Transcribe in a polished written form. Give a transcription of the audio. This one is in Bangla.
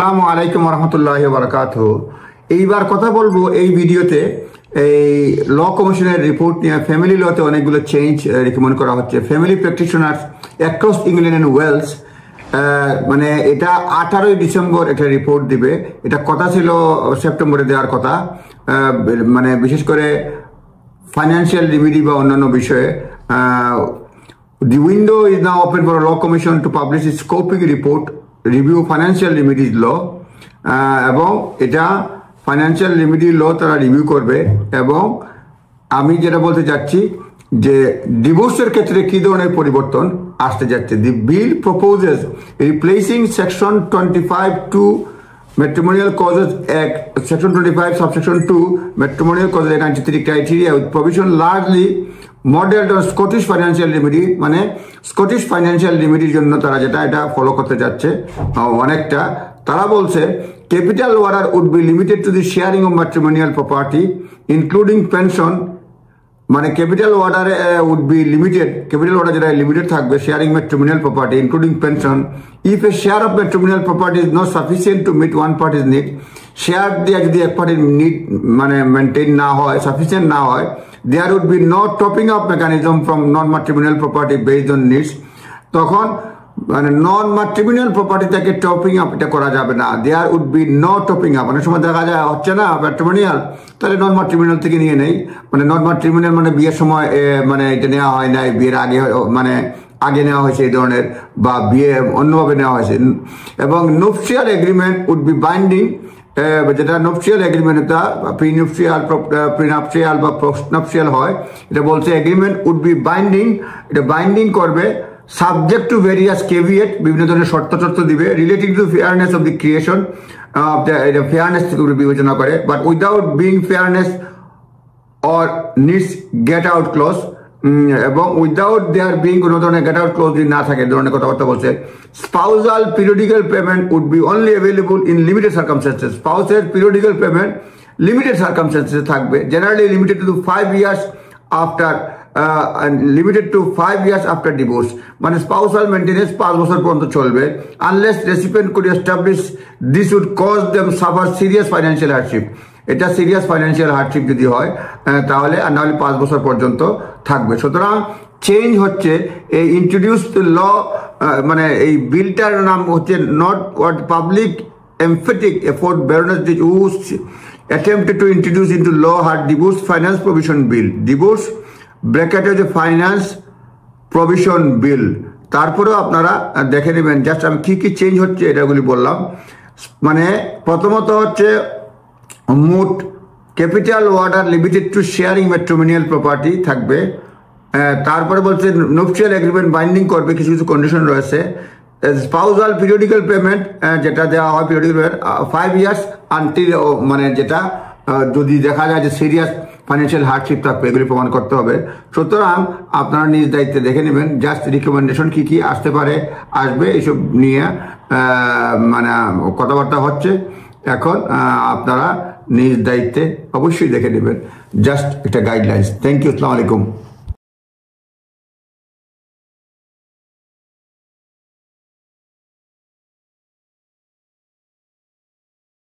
আসসালামু আলাইকুম রহমতুল্লাহি ওয়া বারাকাতুহু। এইবার কথা বলবো এই ভিডিওতে এই ল কমিশনের রিপোর্ট নিয়ে। ফ্যামিলি লতে অনেকগুলো চেঞ্জ রিকমেন্ড করা হচ্ছে। Family practitioners across England and Wales মানে এটা 18ই ডিসেম্বর একটা রিপোর্ট দিবে। এটা কথা ছিল সেপ্টেম্বরে দেওয়ার কথা, মানে বিশেষ করে ফাইন্যান্সিয়াল রিমিডি বা অন্যান্য বিষয়ে। The window is now open for a law commission to publish its scoping report, review financial remedies law, এবং এটা ফাইন্যান্সিয়াল রিমিডি ল তারা রিভিউ করবে। এবং আমি যেটা বলতে চাচ্ছি যে ডিভোর্সের ক্ষেত্রে কি ধরনের পরিবর্তন আসতে যাচ্ছে। The bill proposes replacing section 25(2) Matrimonial Causes Act, Section 25, Subsection 2, Matrimonial Causes Act 93 criteria with provision largely modeled on Scottish financial remedy, মানে স্কটিশ ফাইন্যান্সিয়াল রিমিডির জন্য তারা যেটা এটা ফলো করতে যাচ্ছে অনেকটা। তারা বলছে capital order would be limited to the sharing of matrimonial property including pension, মানে capital order would be limited, capital order যেটা লিমিটেড থাকবে sharing matrimonial property including pension if a share of matrimonial property is not sufficient to meet one parties need. Share দিয়ে যদি এক পার্টির নিড মানে মেনটেন না হয়, সাফিসিয়েন্ট না হয়, there would be no topping up mechanism from non matrimonial property based on needs. তখন মানে নন ম্যাট্রিমোনিয়াল প্রপার্টি থেকে টপিং আপ এটা করা যাবে না। There would be no topping up. অনেক সময় দেখা যায় হচ্ছে না ম্যাট্রিমোনিয়াল, তাহলে নন ম্যাট্রিমোনিয়াল থেকে নিয়ে নেই। মানে নন ম্যাট্রিমোনিয়াল মানে বিয়ের সময় মানে এটা নেওয়া হয় নাই, বিয়ের আগে মানে আগে নেওয়া হয়েছে এই ধরনের, বা বিয়ে অন্যভাবে নেওয়া হয়েছে। এবং নুপশিয়াল এগ্রিমেন্ট উড বি বাইন্ডিং, যেটা নপশিয়াল এগ্রিমেন্ট এটা প্রিনাপশিয়াল বা পোস্টনাপশিয়াল হয়, এটা বলছে এগ্রিমেন্ট উড বি বাইন্ডিং, এটা বাইন্ডিং করবে সাবজেক্ট টু ভেরিয়াস কেভিয়েট, বিভিন্ন ধরনের শর্ত দিবে relating to fairness of the creation, fairness বিবেচনা করে, but without being fairness or needs get out clause, এবং উইদাউট দেয়ার বিং কোনো ধরনের গেট আউট ক্লজ যদি না থাকে ধরনের কথাবার্তা বলছে। Spousal periodical payment would be only available in limited circumstances. স্পাউসের পিরিয়ডিক্যাল পেমেন্ট লিমিটেড সার্কামস্টেন্সেস থাকবে, generally limited to 5 years after limited to 5 years after divorce. মানে স্পাউসাল মেনটেনেন্স 5 বছর পর্যন্ত চলবে, unless recipient could establish this would cause them suffer serious financial hardship. এটা সিরিয়াস ফাইন্যান্সিয়াল হার্ডশিপ যদি হয় তাহলে, আর নাহলে 5 বছর পর্যন্ত থাকবে। সুতরাং চেঞ্জ হচ্ছে এই ইন্ট্রোডিউস ল, মানে এই বিলটার নাম হচ্ছে not what public emphatic effort baroness উস attempted to introduce into law her divorce finance provision bill, divorce ব্র্যাকেটে যে ফাইন্যান্স প্রভিশন বিল। তারপরেও আপনারা দেখে নেবেন, জাস্ট আমি কি কি চেঞ্জ হচ্ছে এটাগুলি বললাম। মানে প্রথমত হচ্ছে মোট capital order limited to sharing matrimonial property থাকবে। তারপরে বলছে নপশিয়াল এগ্রিমেন্ট বাইন্ডিং করবে, কিছু কিছু কন্ডিশন রয়েছে। স্পাউজাল পিরিয়ডিক্যাল পেমেন্ট যেটা দেওয়া হয় পিরিয়ডিক্যাল পেমেন্ট 5 years আনটিল, মানে যেটা যদি দেখা যায় যে সিরিয়াস ফাইন্যান্সিয়াল হার্ডশিপ থাকবে, এগুলি প্রমাণ করতে হবে। সুতরাং আপনারা নিজ দায়িত্বে দেখে নেবেন জাস্ট রিকমেন্ডেশন কি কি আসতে পারে, আসবে, এইসব নিয়ে মানে কথাবার্তা হচ্ছে এখন। আপনারা নিজ দায়িত্বে অবশ্যই দেখে নেবেন, জাস্ট একটা গাইডলাইন্স। থ্যাংক ইউ, আসসালামু আলাইকুম।